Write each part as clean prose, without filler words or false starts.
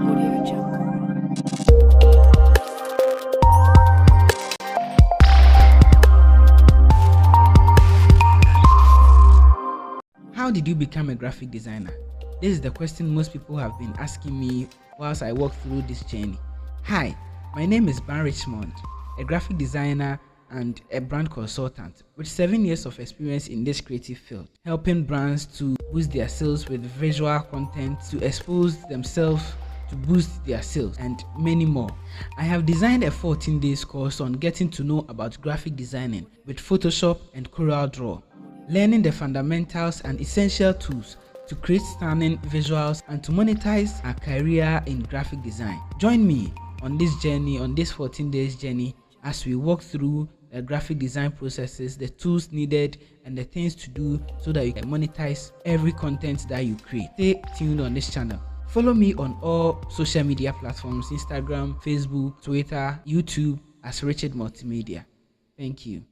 How did you become a graphic designer? This is the question most people have been asking me whilst I walk through this journey. Hi, my name is Ben Richmond, a graphic designer and a brand consultant with 7 years of experience in this creative field, helping brands to boost their sales with visual content, to expose themselves to boost their sales, and many more. I have designed a 14 days course on getting to know about graphic designing with Photoshop and CorelDRAW, learning the fundamentals and essential tools to create stunning visuals and to monetize a career in graphic design. Join me on this journey, on this 14 days journey, as we walk through the graphic design processes, the tools needed, and the things to do so that you can monetize every content that you create. Stay tuned on this channel. Follow me on all social media platforms: Instagram, Facebook, Twitter, YouTube as Richard Multimedia. Thank you.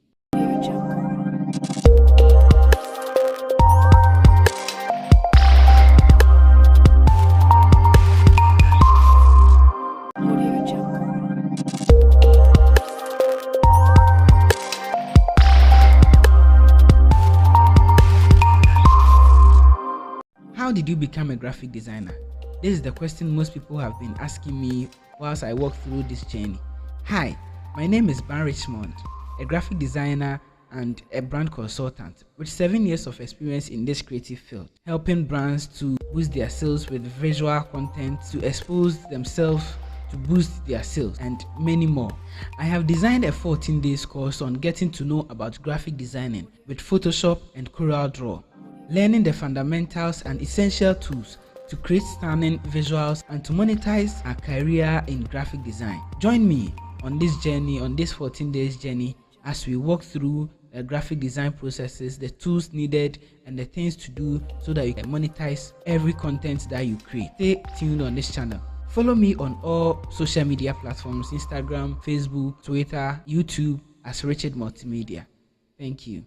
How did you become a graphic designer? This is the question most people have been asking me whilst I walk through this journey. Hi, my name is Ben Richmond, a graphic designer and a brand consultant with 7 years of experience in this creative field, helping brands to boost their sales with visual content, to expose themselves to boost their sales, and many more. I have designed a 14 days course on getting to know about graphic designing with Photoshop and CorelDRAW, learning the fundamentals and essential tools to create stunning visuals and to monetize a career in graphic design. Join me on this journey, on this 14 days journey, as we walk through the graphic design processes, the tools needed, and the things to do so that you can monetize every content that you create. Stay tuned on this channel. Follow me on all social media platforms: Instagram, Facebook, Twitter, YouTube as Richard Multimedia. Thank you.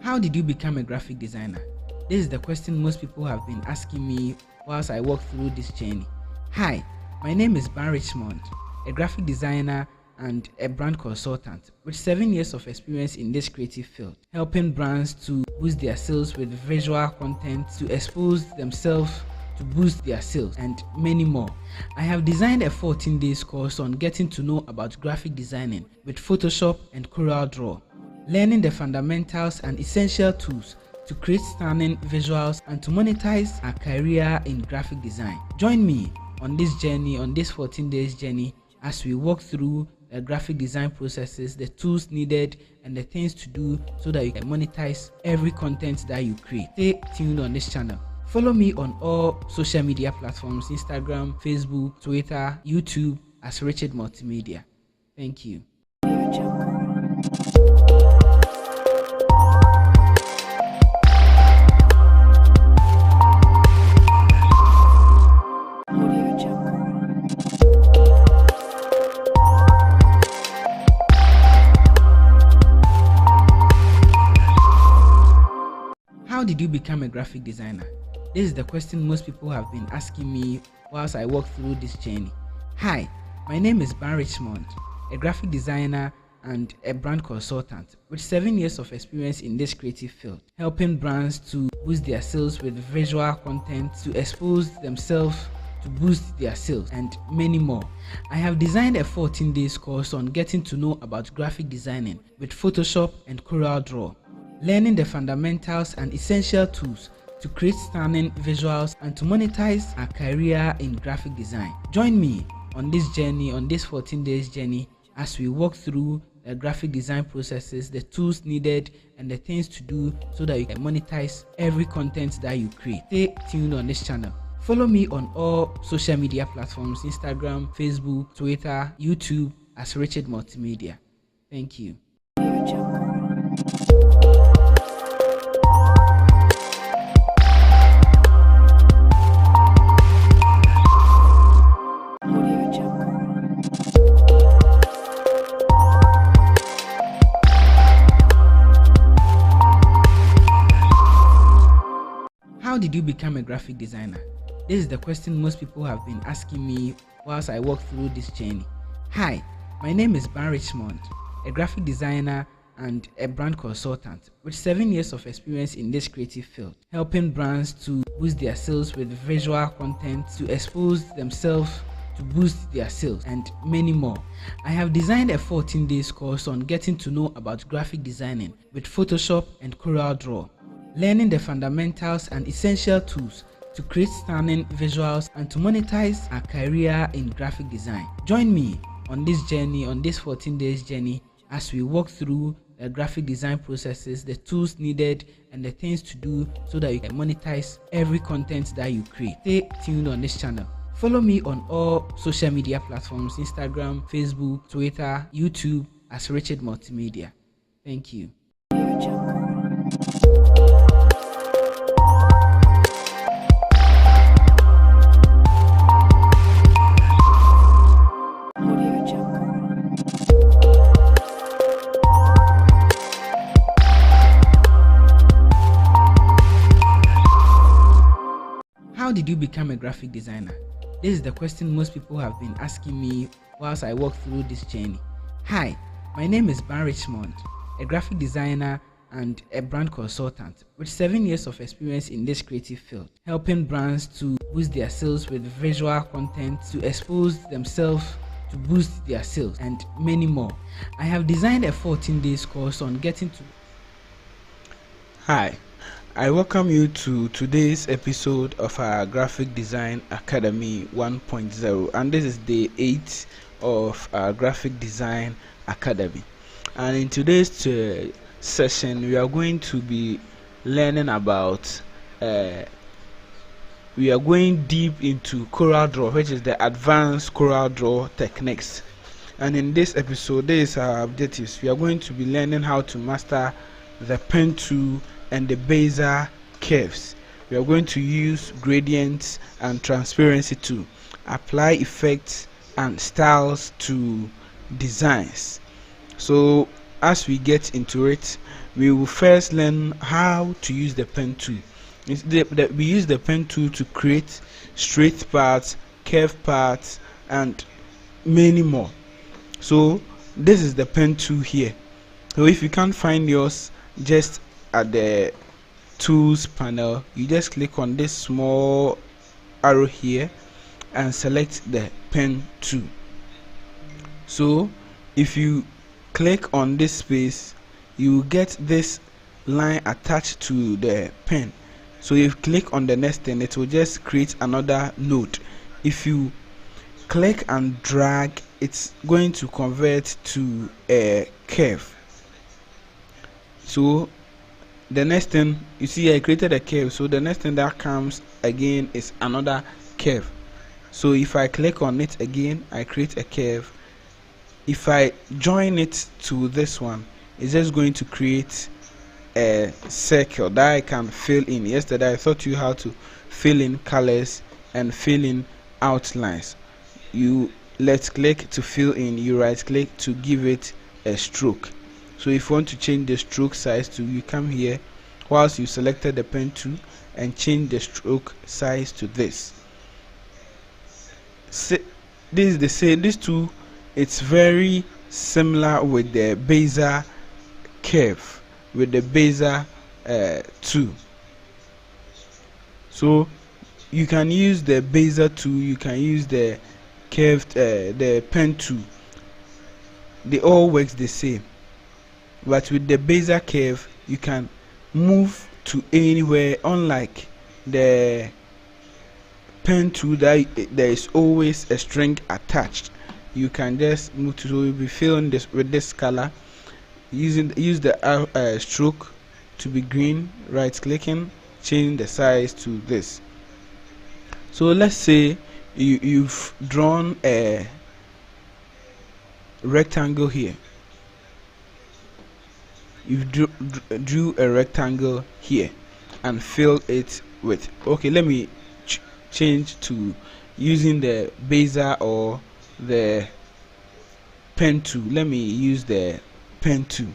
How did you become a graphic designer? This is the question most people have been asking me whilst I walk through this journey. Hi, my name is Ben Richmond, a graphic designer and a brand consultant with 7 years of experience in this creative field, helping brands to boost their sales with visual content, to expose themselves to boost their sales, and many more. I have designed a 14 days course on getting to know about graphic designing with Photoshop and CorelDRAW, learning the fundamentals and essential tools to create stunning visuals and to monetize a career in graphic design. Join me on this journey, on this 14 days journey, as we walk through the graphic design processes, the tools needed, and the things to do so that you can monetize every content that you create. Stay tuned on this channel. Follow me on all social media platforms: Instagram, Facebook, Twitter, YouTube as Richard Multimedia. Thank you. How did you become a graphic designer? This is the question most people have been asking me whilst I walk through this journey. Hi, my name is Ben Richmond, a graphic designer and a brand consultant with 7 years of experience in this creative field, helping brands to boost their sales with visual content, to expose themselves to boost their sales, and many more. I have designed a 14 days course on getting to know about graphic designing with Photoshop and CorelDRAW, learning the fundamentals and essential tools to create stunning visuals and to monetize a career in graphic design. Join me on this journey, on this 14 days journey, as we walk through the graphic design processes, the tools needed, and the things to do so that you can monetize every content that you create. Stay tuned on this channel. Follow me on all social media platforms: Instagram, Facebook, Twitter, YouTube as Richard Multimedia. Thank you. How did you become a graphic designer? This is the question most people have been asking me whilst I walk through this journey. Hi, my name is Ben Richmond, a graphic designer and a brand consultant with 7 years of experience in this creative field, helping brands to boost their sales with visual content, to expose themselves to boost their sales, and many more. I have designed a 14 days course on getting to know about graphic designing with Photoshop and CorelDRAW, learning the fundamentals and essential tools to create stunning visuals and to monetize a career in graphic design. Join me on this journey, on this 14 days journey, as we walk through the graphic design processes, the tools needed, and the things to do so that you can monetize every content that you create. Stay tuned on this channel. Follow me on all social media platforms: Instagram, Facebook, Twitter, YouTube as Richard Multimedia. Thank you. How did you become a graphic designer? This is the question most people have been asking me whilst I walk through this journey. Hi, my name is Ben Richmond, a graphic designer and a brand consultant with 7 years of experience in this creative field, helping brands to boost their sales with visual content, to expose themselves to boost their sales, and many more. I have designed a 14 days course on getting to... Hi, I welcome you to today's episode of our Graphic Design Academy 1.0, and this is day 8 of our Graphic Design Academy. And in today's session, we are going to be learning about we are going deep into CorelDRAW, which is the advanced CorelDRAW techniques. And in this episode, this is our objectives. We are going to be learning how to master the pen tool and the Bézier curves. We are going to use gradients and transparency to apply effects and styles to designs. So as we get into it, we will first learn how to use the pen tool. We use the pen tool to create straight parts, curved parts, and many more. So this is the pen tool here. So if you can't find yours, just at the tools panel, you just click on this small arrow here and select the pen tool. So if you click on this space, you will get this line attached to the pen. So if you click on the next thing, it will just create another node. If you click and drag, it's going to convert to a curve. So the next thing, you see, I created a curve, so the next thing that comes again is another curve. So if I click on it again, I create a curve. If I join it to this one, it's just going to create a circle that I can fill in. Yesterday I taught you how to fill in colors and fill in outlines. You left click to fill in, you right click to give it a stroke. So if you want to change the stroke size to, you come here whilst you selected the pen tool and change the stroke size to this. This is the same. This tool, it's very similar with the Bézier curve, with the Bézier tool. So you can use the Bézier tool, you can use the curved the pen tool. They all works the same. But with the Bézier curve, you can move to anywhere, unlike the pen tool that there is always a string attached. You can just move to, so you'll be filling this with this color. Use the stroke to be green, right clicking, change the size to this. So let's say you've drawn a rectangle here. You drew a rectangle here and fill it with, okay, let me change to using the Bézier or the pen tool. Let me use the pen tool.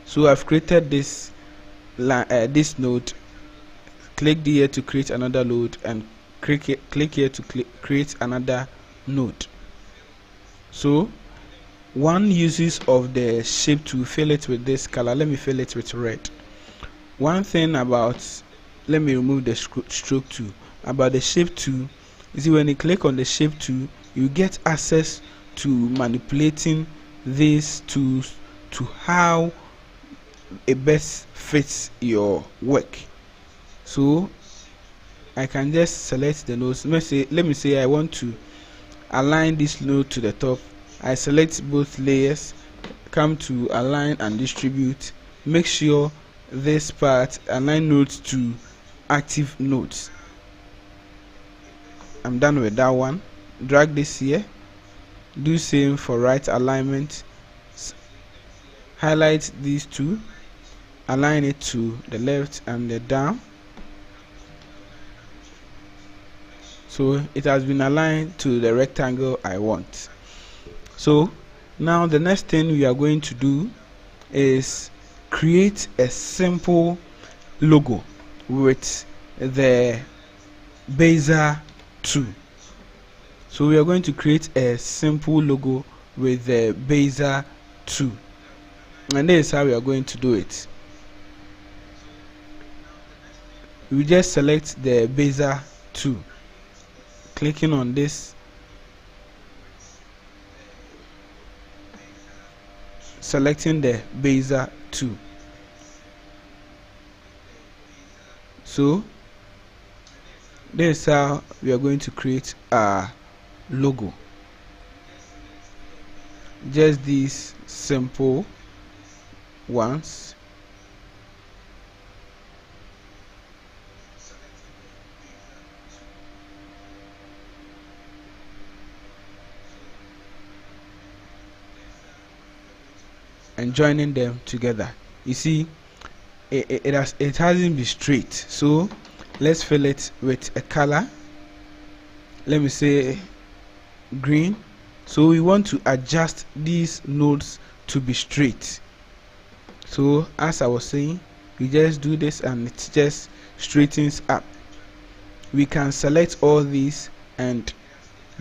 So I've created this this node, click here to create another node, and click here to create another node. So one uses of the shape to fill it with this color. Let me fill it with red. One thing about, let me remove the stroke tool, about the shape tool, you see when you click on the shape tool, you get access to manipulating these tools to how it best fits your work. So I can just select the nodes. Let me say I want to align this node to the top. I select both layers, come to align and distribute, make sure this part align nodes to active nodes. I'm done with that one. Drag this here, do same for right alignment, highlight these two, align it to the left and the down. So it has been aligned to the rectangle I want. So now the next thing we are going to do is create a simple logo with the Bézier tool. So we are going to create a simple logo with the Bézier tool, and this is how we are going to do it. We just select the Bézier tool, clicking on this, selecting the Bézier tool. So this is how we are going to create our logo. Just these simple ones. And joining them together. You see, it hasn't been straight, so let's fill it with a color. Let me say green. So we want to adjust these nodes to be straight. So as I was saying, we just do this and it just straightens up. We can select all these and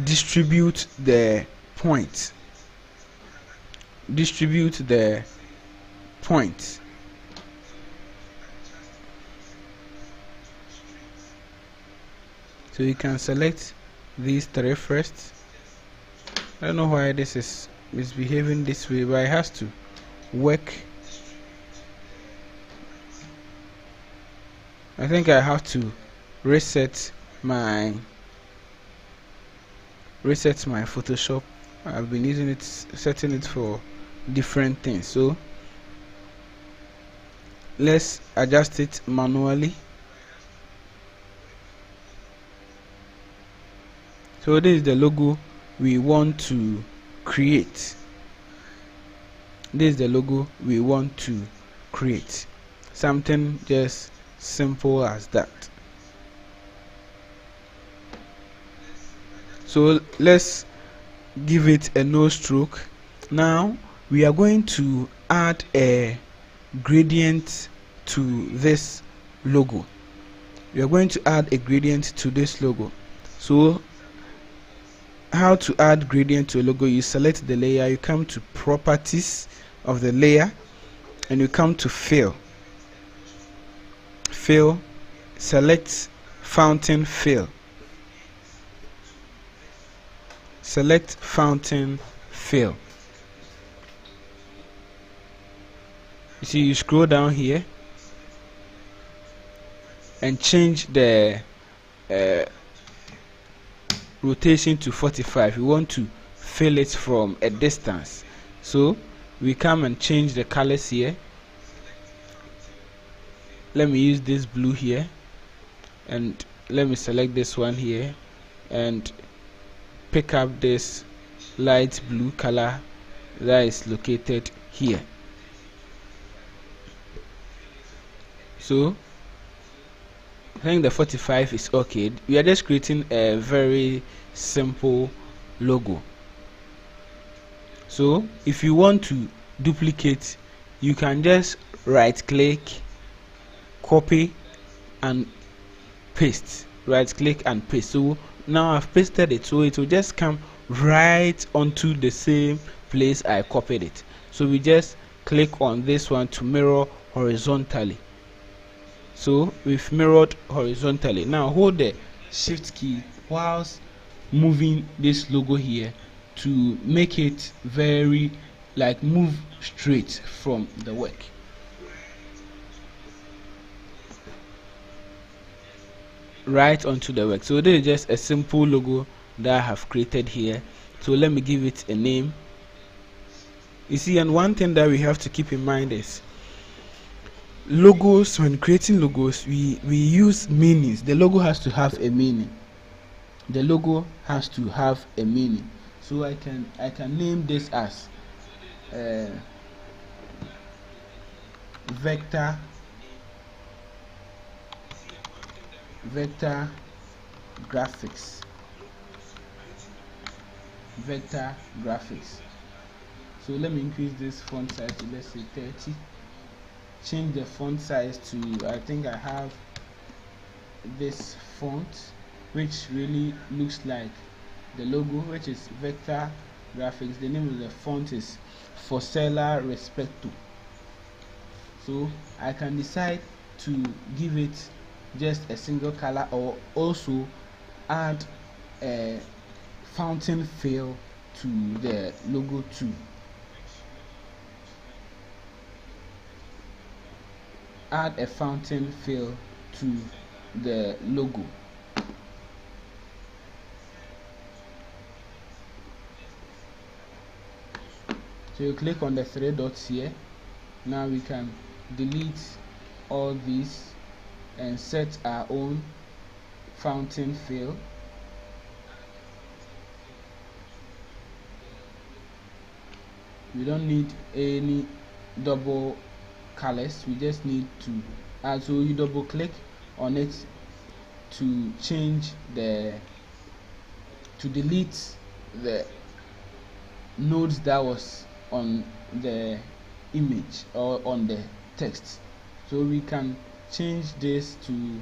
distribute the points. Distribute the points. So you can select these three first. I don't know why this is misbehaving this way, but it has to work. I think I have to reset my Photoshop. I've been using it, setting it for different things, so let's adjust it manually. So this is the logo we want to create. This is the logo we want to create. Something just simple as that. So let's give it a no stroke. Now we are going to add a gradient to this logo. We are going to add a gradient to this logo. So how to add gradient to a logo? You select the layer, you come to properties of the layer, and you come to fill, select fountain fill, select fountain fill. You see, you scroll down here and change the rotation to 45. We want to fill it from a distance, so we come and change the colors here. Let me use this blue here, and let me select this one here and pick up this light blue color that is located here. So I think the 45 is okay. We are just creating a very simple logo. So if you want to duplicate, you can just right click, copy, and paste. Right click and paste. So now I've pasted it, so it will just come right onto the same place I copied it. So we just click on this one to mirror horizontally. So we've mirrored horizontally. Now hold the shift key whilst moving this logo here to make it very like move straight from the work. Right onto the work. So this is just a simple logo that I have created here. So let me give it a name. You see, and one thing that we have to keep in mind is logos. When creating logos, we use meanings. The logo has to have a meaning. The logo has to have a meaning. So I can name this as vector graphics. Vector graphics. So let me increase this font size to, let's say, 30. Change the font size to, I think I have this font which really looks like the logo, which is vector graphics. The name of the font is Forcella Respecto. So I can decide to give it just a single color, or also add a fountain fill to the logo too. Add a fountain fill to the logo. So you click on the three dots here. Now we can delete all these and set our own fountain fill. We don't need any double colors, we just need to add. So you double click on it to change to delete the nodes that was on the image or on the text. So we can change this to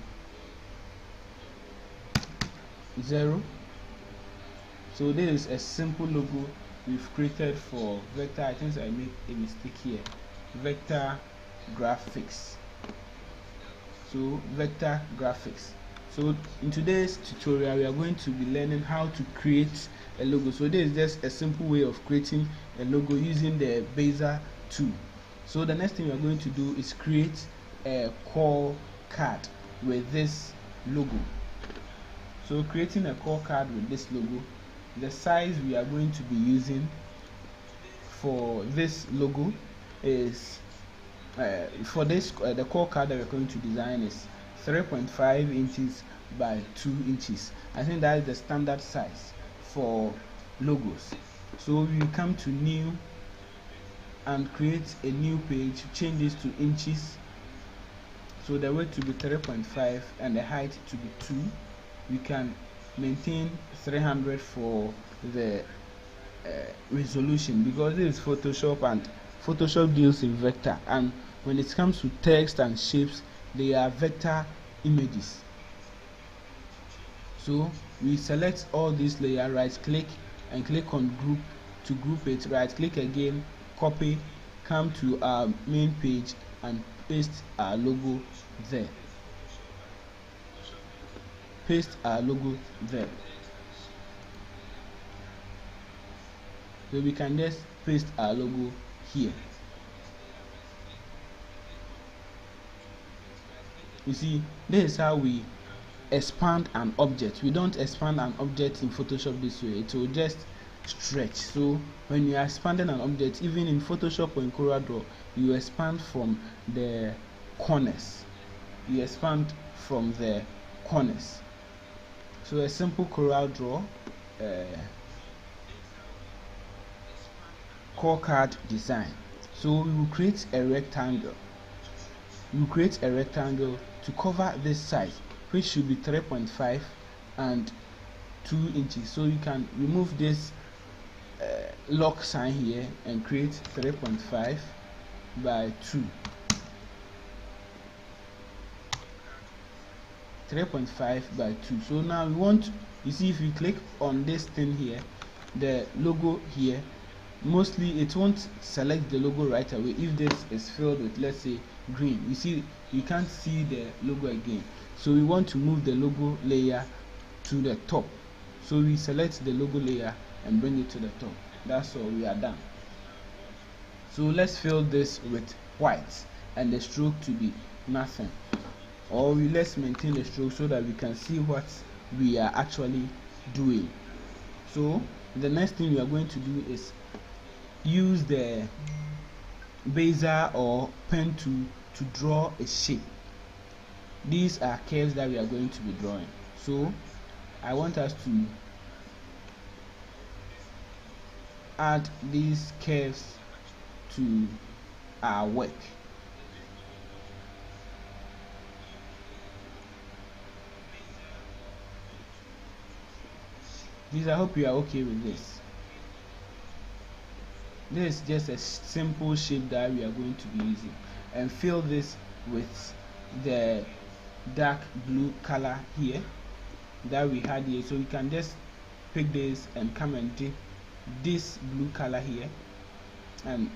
0. So this is a simple logo we've created for vector. I think I made a mistake here. Vector graphics. So vector graphics. So in today's tutorial we are going to be learning how to create a logo. So this is just a simple way of creating a logo using the Bézier tool. So the next thing we are going to do is create a call card with this logo. So creating a call card with this logo, the size we are going to be using for this logo is for this the call card that we're going to design is 3.5 inches by 2 inches. I think that is the standard size for logos. So we come to new and create a new page, change this to inches. So the width to be 3.5 and the height to be 2. We can maintain 300 for the resolution, because this is Photoshop and Photoshop deals in vector, and when it comes to text and shapes, they are vector images. So we select all these layers, right click and click on group to group it, right click again, copy, come to our main page and paste our logo there. Paste our logo there. So we can just paste our logo here. You see, this is how we expand an object. We don't expand an object in Photoshop this way, it will just stretch. So when you are expanding an object, even in Photoshop or in CorelDRAW, you expand from the corners. You expand from the corners. So a simple CorelDRAW call card design. So we will create a rectangle. We will create a rectangle to cover this size, which should be 3.5 and 2 inches. So you can remove this lock sign here and create 3.5 by 2. 3.5 by 2. So now we want, you see, if you click on this thing here, the logo here, mostly it won't select the logo right away if this is filled with, let's say, green. You see, you can't see the logo again. So we want to move the logo layer to the top. So we select the logo layer and bring it to the top. That's all, we are done. So let's fill this with white and the stroke to be nothing, or let's maintain the stroke so that we can see what we are actually doing. So the next thing we are going to do is use the Bézier or pen to draw a shape. These are curves that we are going to be drawing. So I want us to add these curves to our work. Please, I hope you are okay with this. This is just a simple shape that we are going to be using, and fill this with the dark blue color here that we had here. So we can just pick this and come and dip this blue color here and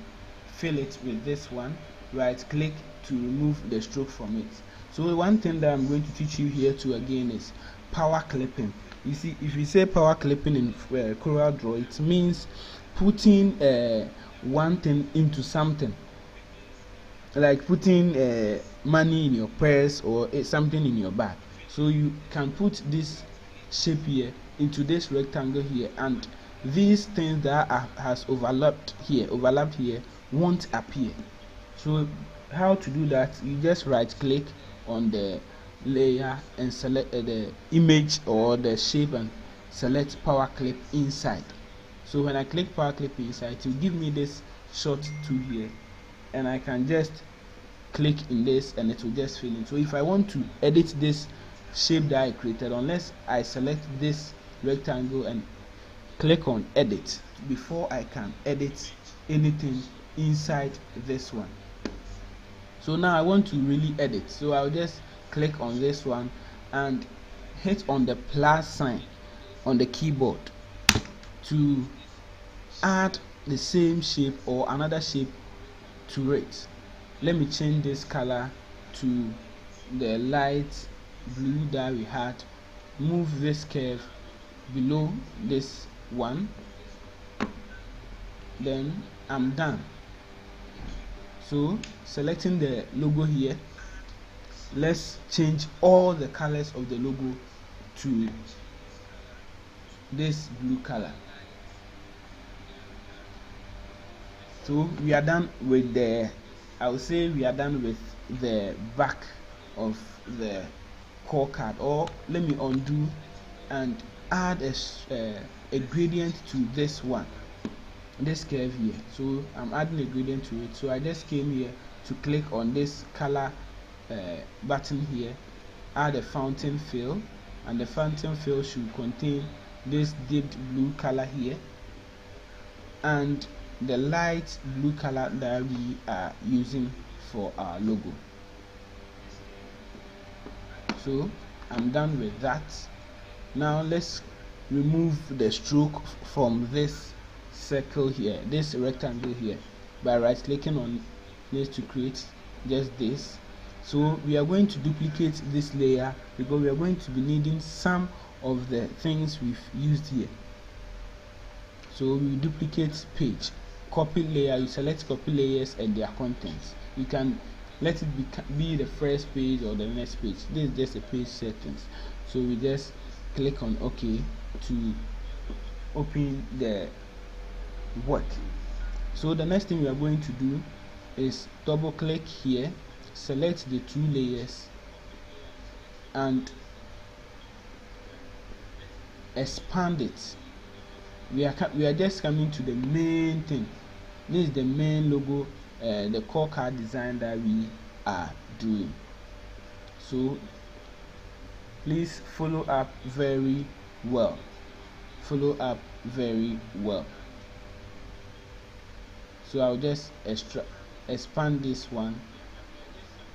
fill it with this one. Right click to remove the stroke from it. So one thing that I'm going to teach you here too again is power clipping. You see, if you say power clipping in CorelDRAW, it means putting one thing into something, like putting money in your purse or something in your bag. So you can put this shape here into this rectangle here, and these things that has overlapped here won't appear. So how to do that? You just right click on the layer and select the image or the shape and select power clip inside. So when I click power clip inside, it will give me this short tool here, and I can just click in this and it will just fill in. So if I want to edit this shape that I created, unless I select this rectangle and click on edit before I can edit anything inside this one. So now I want to really edit, so I'll just click on this one and hit on the plus sign on the keyboard to add the same shape or another shape to it. Let me change this color to the light blue that we had. Move this curve below this one, then I'm done. So selecting the logo here, let's change all the colors of the logo to this blue color. So we are done with the, I would say we are done with the back of the core card. Or let me undo and add a gradient to this one, this curve here. So I'm adding a gradient to it. So I just came here to click on this color button here, add a fountain fill, and the fountain fill should contain this dipped blue color here and the light blue color that we are using for our logo. So I'm done with that. Now let's remove the stroke from this circle here, this rectangle here, by right clicking on this to create just this. So we are going to duplicate this layer because we are going to be needing some of the things we've used here. So we duplicate page, copy layer. You select copy layers and their contents. You can let it be the first page or the next page. This is just a page settings. So we just click on OK to open the work. So the next thing we are going to do is double click here, select the two layers and expand it. We are just coming to the main thing. This is the main logo, the core card design that we are doing. So please follow up very well. Follow up very well. So I'll just expand this one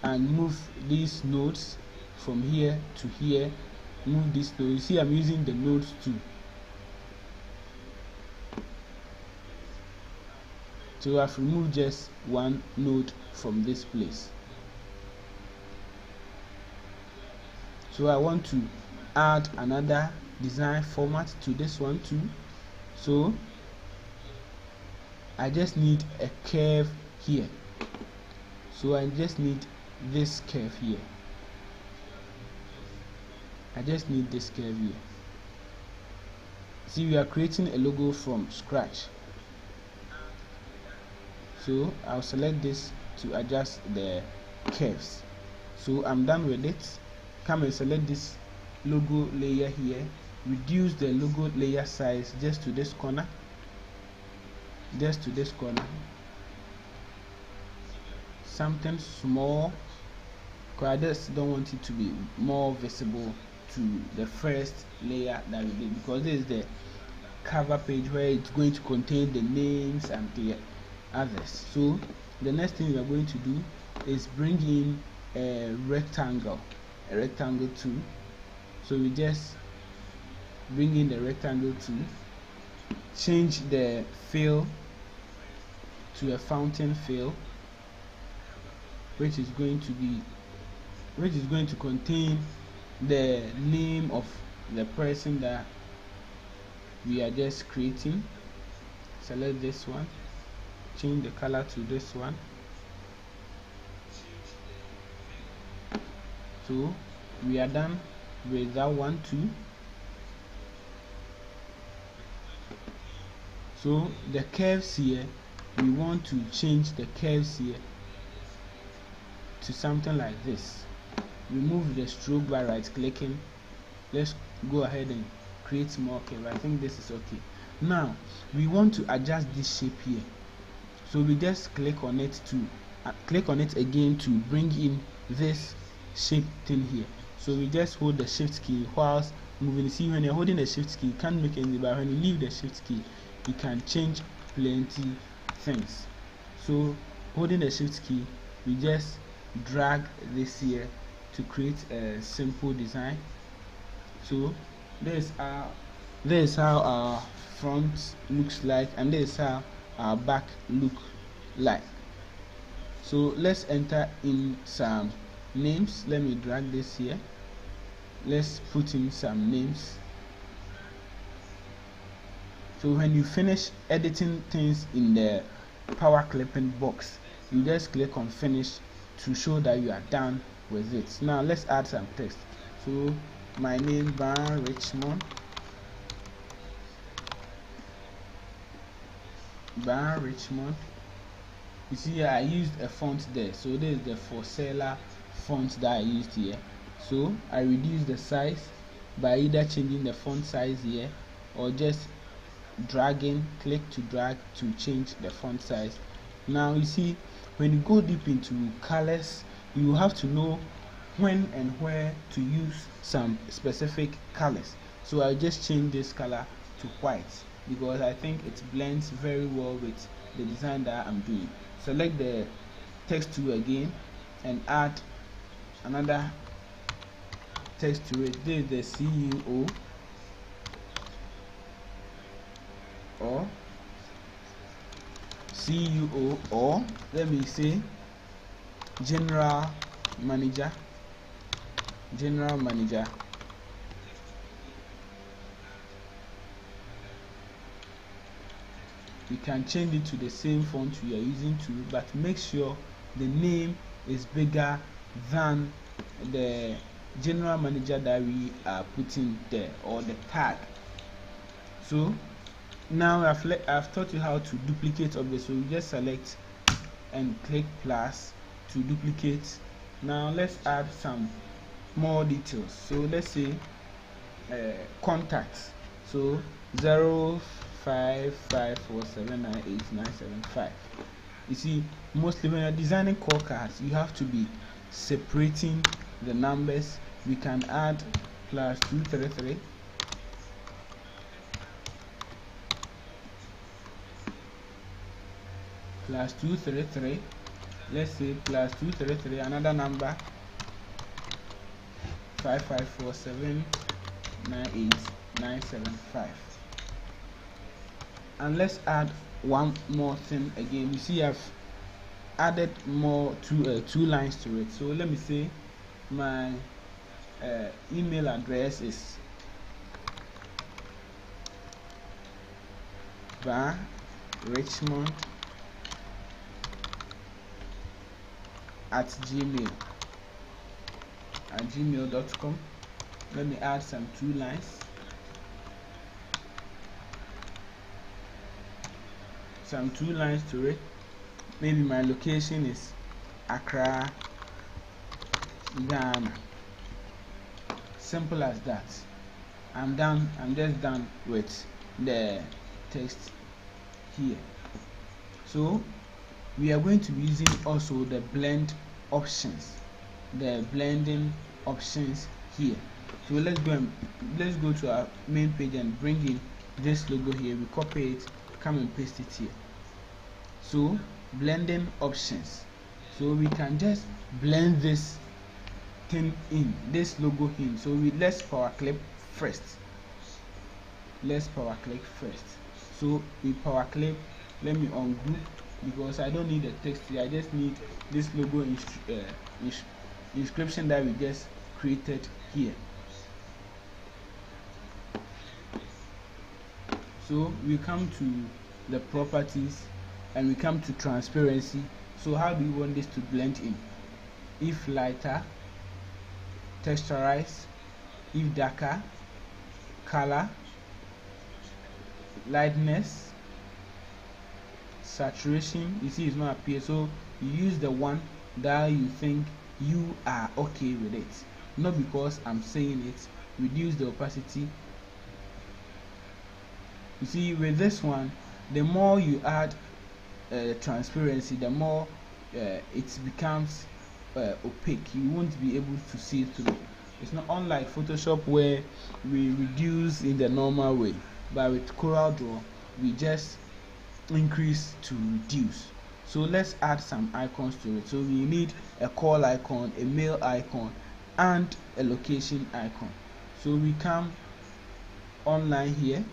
and move these nodes from here to here, move this node. You see I'm using the nodes too. So I've removed just one node from this place. So I want to add another design format to this one too. So I just need a curve here. So I just need this curve here. I just need this curve here. See, we are creating a logo from scratch. So I'll select this to adjust the curves. So I'm done with it. Come and select this logo layer here. Reduce the logo layer size just to this corner. Just to this corner. Something small, because I just don't want it to be more visible to the first layer that we did, because this is the cover page where it's going to contain the names and the others. So the next thing we are going to do is bring in a rectangle tool. So we just bring in the rectangle tool, change the fill to a fountain fill, which is going to contain the name of the person that we are just creating. Select this one, change the color to this one. So we are done with that one too. So the curves here, we want to change the curves here to something like this. Remove the stroke by right clicking. Let's go ahead and create more curve. I think this is okay. Now we want to adjust this shape here, so we just click on it again to bring in this shape thing here. So we just hold the shift key whilst moving. See, when you're holding the shift key you can't make anything, but when you leave the shift key you can change plenty things. So holding the shift key, we just drag this here to create a simple design. So this is how our front looks like, and this is how our back look like. So let's enter in some names. Let me drag this here. Let's put in some names. So when you finish editing things in the power clipping box, you just click on finish to show that you are done with it. Now let's add some text. So my name, Ban Richmond. Ban Richmond. You see here I used a font there, so this is the for seller font that I used here. So I reduce the size by either changing the font size here or just dragging, click to drag to change the font size. Now you see, when you go deep into colors, you have to know when and where to use some specific colors. So I just change this color to white because I think it blends very well with the design that I'm doing. Select the text tool again and add another text to it. This is the CEO or let me say general manager. You can change it to the same font we are using too, but make sure the name is bigger than the general manager that we are putting there, or the tag. So now I've taught you how to duplicate objects. So you just select and click plus to duplicate. Now let's add some more details. So let's say contacts. So 0554798975. You see, mostly when you're designing core cards, you have to be separating the numbers. We can add +233 +233. Let's say +233, another number 554798975. And let's add one more thing again. You see I've added more two lines to it. So let me say my email address is richmond@gmail.com. Let me add some two lines. To it. Maybe my location is Accra, Ghana. Simple as that. I'm just done with the text here. So we are going to be using also the blending options here. So let's go to our main page and bring in this logo here. We copy it, come and paste it here. So blending options, so we can just blend this thing in, this logo in. So let's power click first. So we power click. Let me ungroup because I don't need the text here. I just need this logo inscription that we just created here. So we come to the properties and we come to transparency. So how do you want this to blend in? If lighter, texturize. If darker, color. Lightness, saturation. You see it's not appear, so you use the one that you think you are okay with it, not because I'm saying it. Reduce the opacity. You see with this one, the more you add transparency, the more it becomes opaque. You won't be able to see it through. It's not unlike Photoshop where we reduce in the normal way, but with CorelDRAW we just increase to reduce. So let's add some icons to it. So we need a call icon, a mail icon, and a location icon. So we come online here.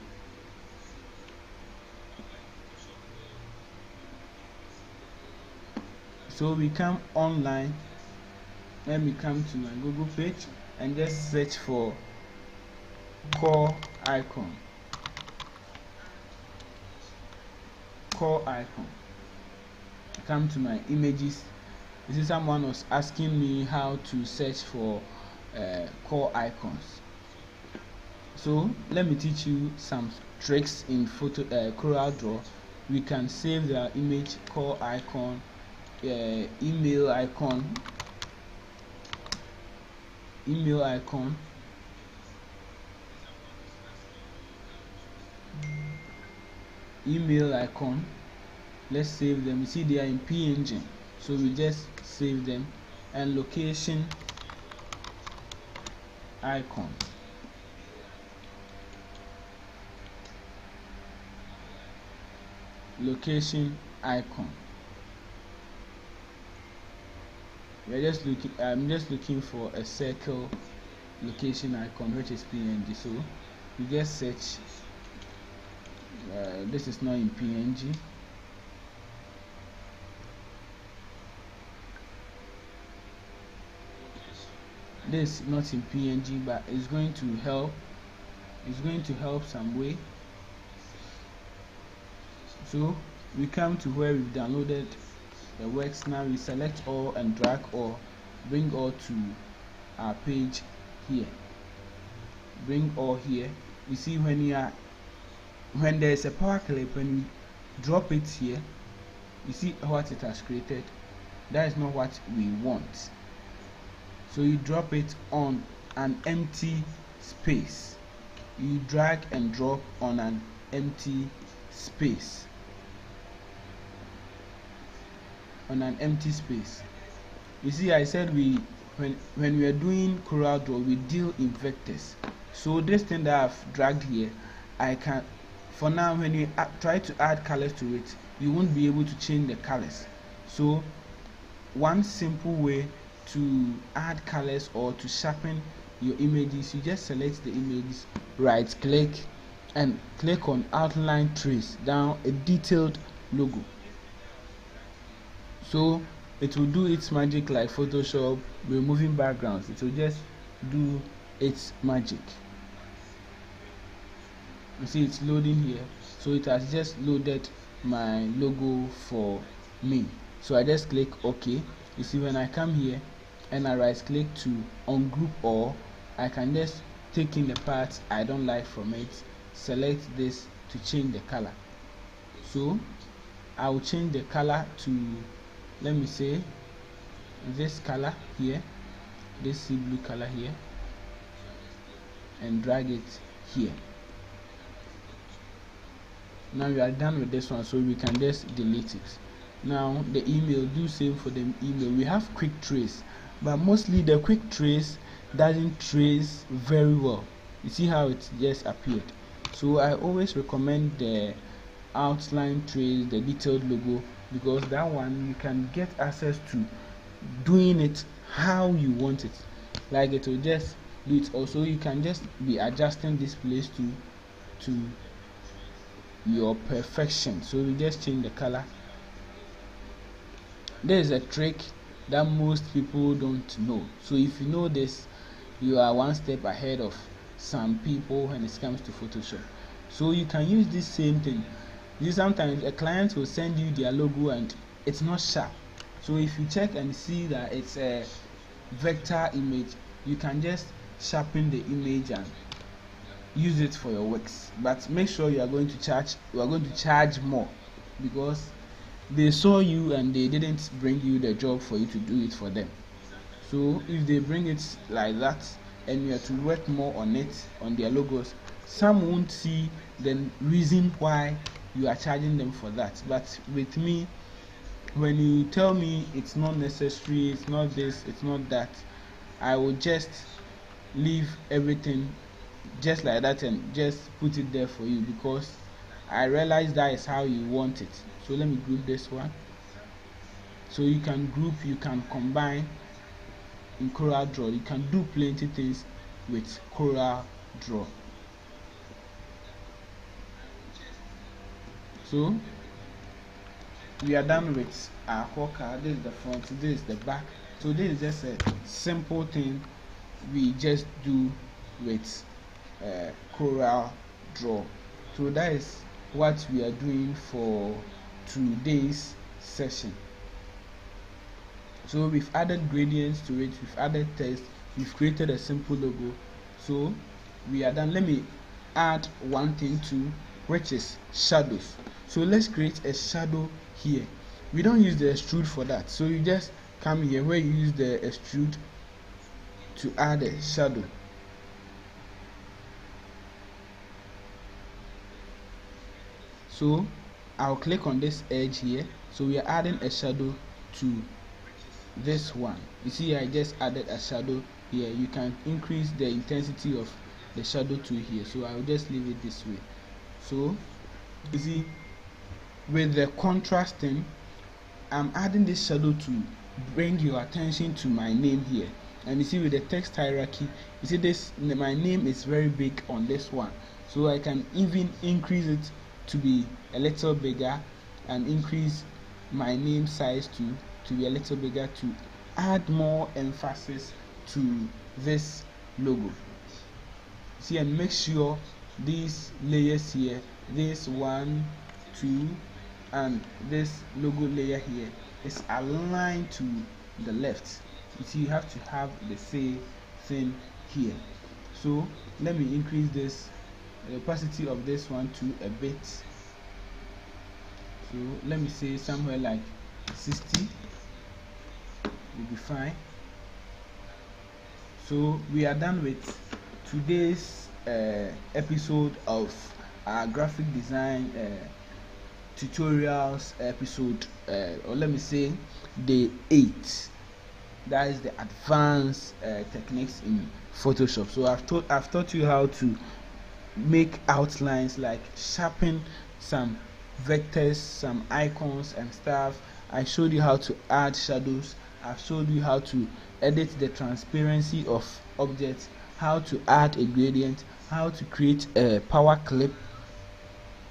So we come online. Let me come to my Google page and just search for call icon. Come to my images. This is someone was asking me how to search for call icons. So let me teach you some tricks in CorelDRAW. We can save the image, call icon, email icon, let's save them. You see they are in PNG, so we just save them. And location icon, we're just looking, I'm just looking for a circle location icon, which is PNG. So we just search. This is not in PNG. This is not in PNG, but it's going to help. It's going to help some way. So we come to where we've downloaded the works. Now we select all and drag or bring all to our page here. Bring all here. You see when there is a power clip, when you drop it here, you see what it has created. That is not what we want. So you drop it on an empty space. You drag and drop on an empty space. You see, I said when we are doing CorelDRAW, we deal in vectors. So this thing that I've dragged here, I can, for now, when you try to add colors to it, you won't be able to change the colors. So one simple way to add colors or to sharpen your images, you just select the images, right click and click on outline trace down a detailed logo. So it will do its magic like Photoshop removing backgrounds. It will just do its magic. You see it's loading here, so it has just loaded my logo for me. So I just click OK. You see when I come here and I right click to ungroup all, I can just take in the parts I don't like from it, select this to change the color. So I will change the color to, let me say, this color here, this sea blue color here, and drag it here. Now we are done with this one, so we can just delete it. Now the email, do same for the email. We have quick trace, but mostly the quick trace doesn't trace very well. You see how it just appeared. So I always recommend the outline trace, the detailed logo, because that one you can get access to doing it how you want it. Like it will just do it. Also you can just be adjusting this place to your perfection. So we just change the color. There is a trick that most people don't know. So if you know this, you are one step ahead of some people when it comes to Photoshop. So you can use this same thing. Sometimes a client will send you their logo and it's not sharp. So if you check and see that it's a vector image, you can just sharpen the image and use it for your works. But make sure you are going to charge more, because they saw you and they didn't bring you the job for you to do it for them. So if they bring it like that and you have to work more on it, on their logos, some won't see the reason why you are charging them for that. But with me, when you tell me it's not necessary, it's not this, it's not that, I will just leave everything just like that and just put it there for you, because I realize that is how you want it. So let me group this one. So you can group, you can combine in CorelDRAW. You can do plenty things with CorelDRAW. So we are done with our hawker. This is the front, this is the back. So this is just a simple thing we just do with CorelDRAW. So that is what we are doing for today's session. So we've added gradients to it, we've added text, we've created a simple logo. So we are done. Let me add one thing too, which is shadows. So let's create a shadow here. We don't use the extrude for that, so you just come here where you use the extrude to add a shadow. So I'll click on this edge here. So we are adding a shadow to this one. You see I just added a shadow here. You can increase the intensity of the shadow to here, so I'll just leave it this way. So you see with the contrasting, I'm adding this shadow to bring your attention to my name here. And you see with the text hierarchy, you see this, my name is very big on this one, so I can even increase it to be a little bigger and increase my name size to be a little bigger to add more emphasis to this logo. See, and make sure these layers here, this 1, 2 and this logo layer here is aligned to the left. You see, you have to have the same thing here. So let me increase this, the opacity of this one to a bit. So let me say somewhere like 60 will be fine. So we are done with today's episode of our graphic design tutorials episode, or let me say day 8. That is the advanced techniques in Photoshop. So I've taught you how to make outlines, like sharpen some vectors, some icons and stuff. I showed you how to add shadows. I've showed you how to edit the transparency of objects. how to add a gradient, how to create a power clip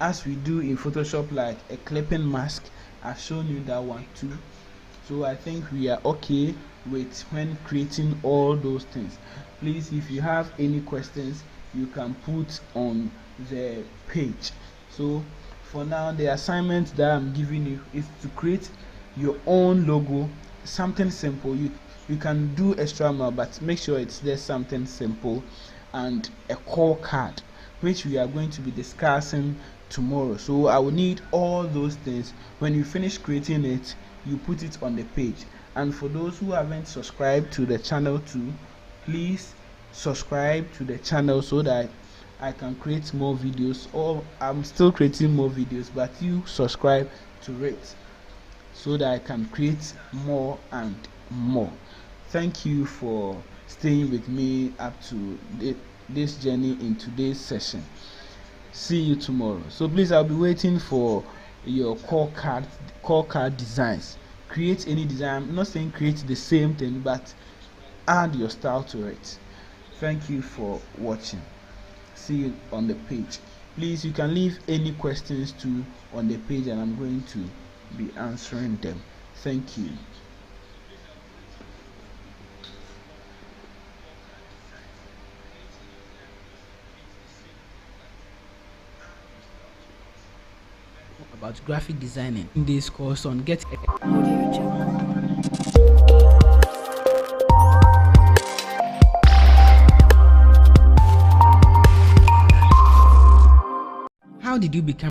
as we do in Photoshop, like a clipping mask. I've shown you that one too. So I think we are okay with when creating all those things. Please, if you have any questions, you can put on the page. So for now, the assignment that I'm giving you is to create your own logo, something simple. You can do extra more, but make sure it's just something simple, and a call card, which we are going to be discussing tomorrow. So I will need all those things. When you finish creating it, you put it on the page. And for those who haven't subscribed to the channel too, please subscribe to the channel so that I can create more videos, or I'm still creating more videos, but you subscribe to it so that I can create more and more. Thank you for staying with me up to this journey in today's session. See you tomorrow. So please, I'll be waiting for your call card designs. Create any design. I'm not saying create the same thing, but add your style to it. Thank you for watching. See you on the page. Please, you can leave any questions too on the page, and I'm going to be answering them. Thank you. About graphic designing in this course on Get. How did you become